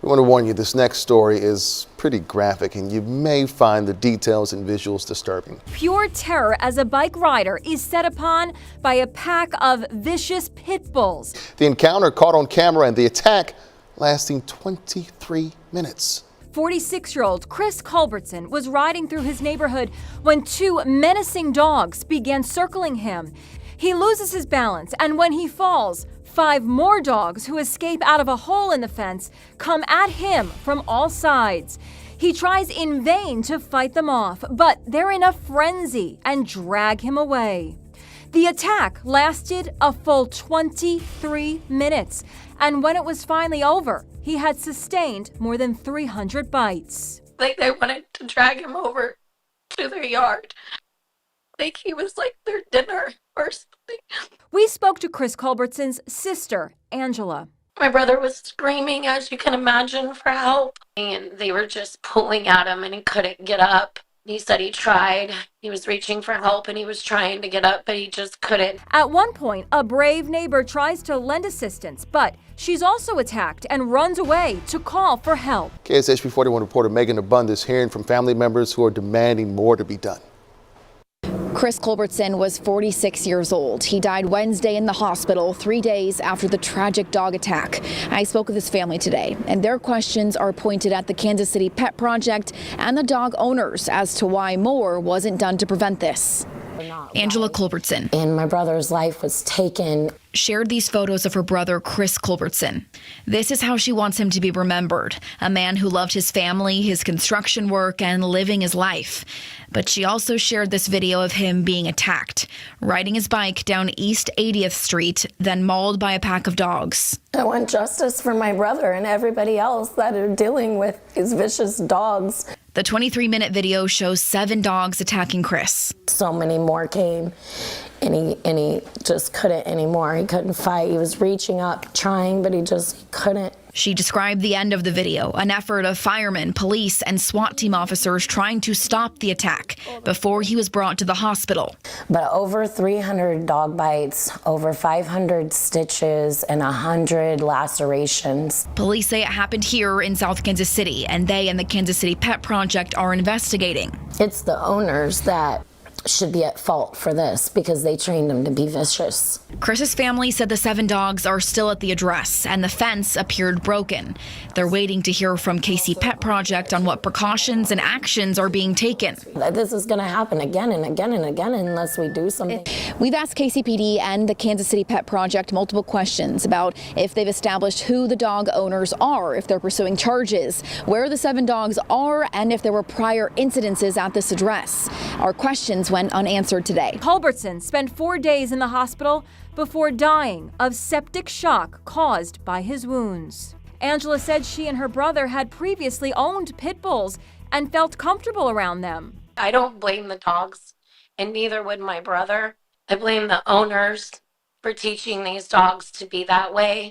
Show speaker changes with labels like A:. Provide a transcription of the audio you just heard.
A: We want to warn you, this next story is pretty graphic and you may find the details and visuals disturbing.
B: Pure terror as a bike rider is set upon by a pack of vicious pit bulls.
A: The encounter caught on camera and the attack lasting 23 minutes.
B: 46-year-old Chris Culbertson was riding through his neighborhood when two menacing dogs began circling him. He loses his balance, and when he falls, 5 more dogs who escape out of a hole in the fence come at him from all sides. He tries in vain to fight them off, but they're in a frenzy and drag him away. The attack lasted a full 23 minutes, and when it was finally over, he had sustained more than 300 bites.
C: Like they wanted to drag him over to their yard. Like he was like their dinner or something.
B: We spoke to Chris Culbertson's sister, Angela.
C: My brother was screaming, as you can imagine, for help. And they were just pulling at him and he couldn't get up. He said he tried. He was reaching for help and he was trying to get up, but he just couldn't.
B: At one point, a brave neighbor tries to lend assistance, but she's also attacked and runs away to call for help.
A: KSHP 41 reporter Megan Abundis hearing from family members who are demanding more to be done.
D: Chris Culbertson was 46 years old. He died Wednesday in the hospital 3 days after the tragic dog attack. I spoke with his family today, and their questions are pointed at the Kansas City Pet Project and the dog owners as to why more wasn't done to prevent this. Angela Culbertson,
E: and my brother's life was taken,
D: shared these photos of her brother, Chris Culbertson. This is how she wants him to be remembered, a man who loved his family, his construction work, and living his life. But she also shared this video of him being attacked, riding his bike down East 80th Street, then mauled by a pack of dogs.
E: I want justice for my brother and everybody else that are dealing with these vicious dogs.
D: The 23-minute video shows 7 dogs attacking Chris.
E: So many more came, and he just couldn't anymore. He couldn't fight. He was reaching up, trying, but he just couldn't.
D: She described the end of the video, an effort of firemen, police, and SWAT team officers trying to stop the attack before he was brought to the hospital.
E: But over 300 dog bites, over 500 stitches, and 100 lacerations.
D: Police say it happened here in South Kansas City, and they and the Kansas City Pet Project are investigating.
E: It's the owners that should be at fault for this because they trained them to be vicious.
D: Chris's family said the 7 dogs are still at the address and the fence appeared broken. They're waiting to hear from KC Pet Project on what precautions and actions are being taken.
E: This is going to happen again and again and again unless we do something.
D: We've asked KCPD and the Kansas City Pet Project multiple questions about if they've established who the dog owners are, if they're pursuing charges, where the 7 dogs are, and if there were prior incidences at this address. Our questions went unanswered today.
B: Culbertson spent 4 days in the hospital before dying of septic shock caused by his wounds. Angela said she and her brother had previously owned pit bulls and felt comfortable around them.
C: I don't blame the dogs, and neither would my brother. I blame the owners for teaching these dogs to be that way.